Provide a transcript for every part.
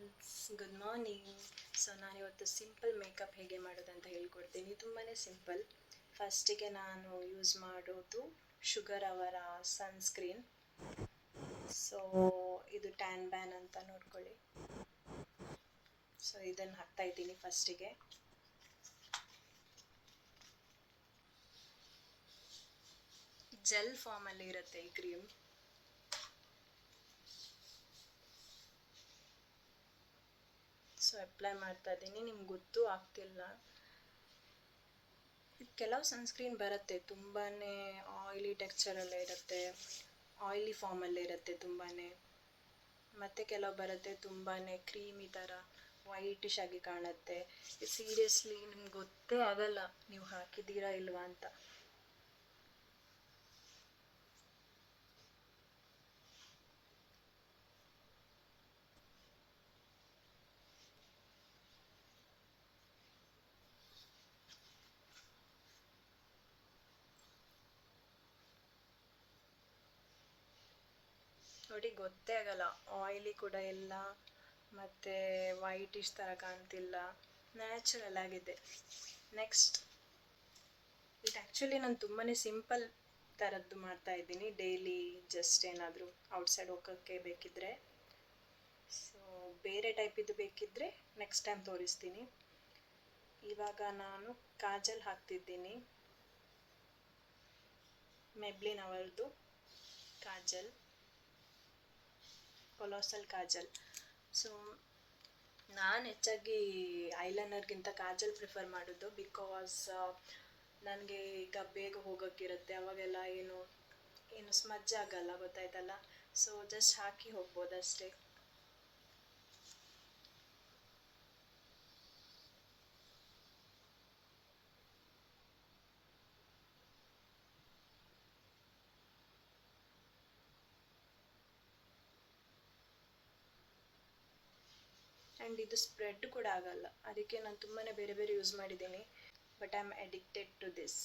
Friends, good morning. So ನಾನಿವತ್ತು simple makeup ಹೇಗೆ ಮಾಡೋದಂತ ಹೇಳ್ಕೊಡ್ತೀನಿ. ತುಂಬಾ ಸಿಂಪಲ್. ಫಸ್ಟಿಗೆ ನಾನು ಯೂಸ್ ಮಾಡೋದು ಶುಗರ್ ಅವರ ಸನ್ಸ್ಕ್ರೀನ್. ಸೊ ಇದು ಟ್ಯಾನ್ ಬ್ಯಾನ್ ಅಂತ ನೋಡ್ಕೊಳ್ಳಿ. ಸೊ ಇದನ್ನು ಹಾಕ್ತಾ ಇದ್ದೀನಿ ಫಸ್ಟಿಗೆ. ಜೆಲ್ ಫಾರ್ಮಲ್ಲಿ ಇರುತ್ತೆ ಈ ಕ್ರೀಮ್. ಸೊ ಅಪ್ಲೈ ಮಾಡ್ತಾ ಇದ್ದೀನಿ. ನಿಮ್ಗೆ ಗೊತ್ತೂ ಆಗ್ತಿಲ್ಲ, ಕೆಲವು ಸನ್ಸ್ಕ್ರೀನ್ ಬರುತ್ತೆ ತುಂಬಾ ಆಯಿಲಿ ಟೆಕ್ಸ್ಚರಲ್ಲೇ ಇರುತ್ತೆ, ಆಯಿಲಿ ಫಾರ್ಮಲ್ಲೇ ಇರುತ್ತೆ ತುಂಬಾ. ಮತ್ತು ಕೆಲವು ಬರುತ್ತೆ ತುಂಬಾ ಕ್ರೀಮಿ ಥರ ವೈಟಿಶ್ ಆಗಿ ಕಾಣುತ್ತೆ. ಸೀರಿಯಸ್ಲಿ ನಿಮ್ಗೆ ಗೊತ್ತೇ ಆಗಲ್ಲ ನೀವು ಹಾಕಿದ್ದೀರಾ ಇಲ್ವಾ ಅಂತ. ನೋಡಿ, ಗೊತ್ತೇ ಆಗಲ್ಲ, ಆಯಿಲಿ ಕೂಡ ಇಲ್ಲ ಮತ್ತು ವೈಟಿಶ್ ಥರ ಕಾಣ್ತಿಲ್ಲ, ನ್ಯಾಚುರಲ್ ಆಗಿದೆ. ನೆಕ್ಸ್ಟ್, ಇದು ಆ್ಯಕ್ಚುಲಿ ನಾನು ತುಂಬಾ ಸಿಂಪಲ್ ಥರದ್ದು ಮಾಡ್ತಾ ಇದ್ದೀನಿ, ಡೈಲಿ ಜಸ್ಟ್ ಏನಾದರೂ ಔಟ್ಸೈಡ್ ಹೋಗೋಕ್ಕೆ ಬೇಕಿದ್ದರೆ. ಸೊ ಬೇರೆ ಟೈಪಿದ್ದು ಬೇಕಿದ್ದರೆ ನೆಕ್ಸ್ಟ್ ಟೈಮ್ ತೋರಿಸ್ತೀನಿ. ಇವಾಗ ನಾನು ಕಾಜಲ್ ಹಾಕ್ತಿದ್ದೀನಿ, ಮೆಬ್ಲಿನ್ ಅವರದ್ದು ಕಾಜಲ್, ಕೊಲೋಸಲ್ ಕಾಜಲ್. ಸೊ ನಾನು ಹೆಚ್ಚಾಗಿ ಐಲೈನರ್ಗಿಂತ ಕಾಜಲ್ ಪ್ರಿಫರ್ ಮಾಡೋದು, ಬಿಕಾಸ್ ನನಗೆ ಈಗ ಬೇಗ ಹೋಗೋಕ್ಕಿರುತ್ತೆ, ಅವಾಗೆಲ್ಲ ಏನು ಸ್ಮಜ್ ಆಗಲ್ಲ, ಗೊತ್ತಾಯ್ತಲ್ಲ. ಸೊ ಜಸ್ಟ್ ಹಾಕಿ ಹೋಗ್ಬೋದು ಅಷ್ಟೇ. ಆ್ಯಂಡ್ ಇದು ಸ್ಪ್ರೆಡ್ ಕೂಡ ಆಗಲ್ಲ, ಅದಕ್ಕೆ ನಾನು ತುಂಬಾ ಬೇರೆ ಬೇರೆ ಯೂಸ್ ಮಾಡಿದ್ದೀನಿ. But I am addicted to this.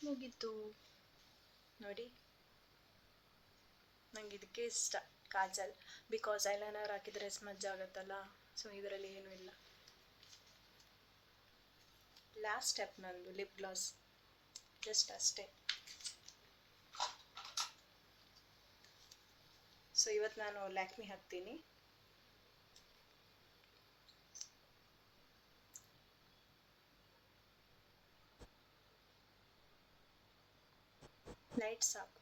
ಮುಗೀತು ನೋಡಿ. ನಂಗೆ ಇದಕ್ಕೆ ಇಷ್ಟ ಕಾಜಲ್, ಬಿಕಾಸ್ ಐಲೈನರ್ ಹಾಕಿದರೆ ಸ್ಮಜ್ ಆಗುತ್ತಲ್ಲ. ಸೊ ಇದರಲ್ಲಿ ಏನೂ ಇಲ್ಲ. ಲಾಸ್ಟ್ ಸ್ಟೆಪ್ ನಂದು ಲಿಪ್ ಗ್ಲಾಸ್, ಜಸ್ಟ್ ಅಷ್ಟೇ. ಸೊ ಇವತ್ತು ನಾನು ಲ್ಯಾಕ್ಮಿ ಹಾಕ್ತೀನಿ. ಲೈಟ್ ಸಾಕು.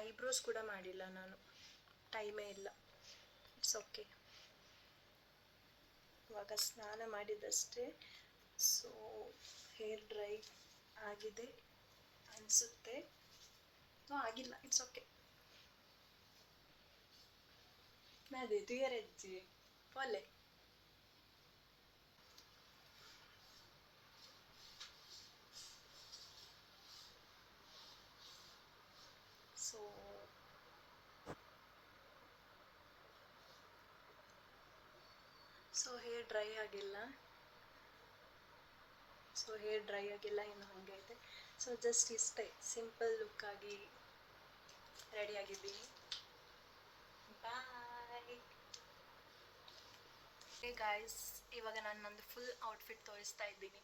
ಐಬ್ರೋಸ್ ಕೂಡ ಮಾಡಿಲ್ಲ ನಾನು, ಟೈಮೇ ಇಲ್ಲ. It's okay. ಇವಾಗ ಸ್ನಾನ ಮಾಡಿದಷ್ಟೇ. ಸೊ ಹೇರ್ ಡ್ರೈ ಆಗಿದೆ ಅನಿಸುತ್ತೆ. ಆಗಿಲ್ಲ, ಇಟ್ಸ್ ಓಕೆ. ಅದೇ ತುಯರಜ್ಜಿ ಪೊಲೆ. ಸೊ ಹೇರ್ ಡ್ರೈ ಆಗಿಲ್ಲ. ಇನ್ನು ಹಾಗೆ ಇದೆ. ಸೊ ಜಸ್ಟ್ ಇಷ್ಟೇ, ಸಿಂಪಲ್ ಲುಕ್ಕಾಗಿ ರೆಡಿಯಾಗಿದ್ದೀನಿ. ಬಾಯ್. ಗಾಯ್ಸ್, ಇವಾಗ ನಾನು ನಂದು ಫುಲ್ ಔಟ್ಫಿಟ್ ತೋರಿಸ್ತಾ ಇದ್ದೀನಿ.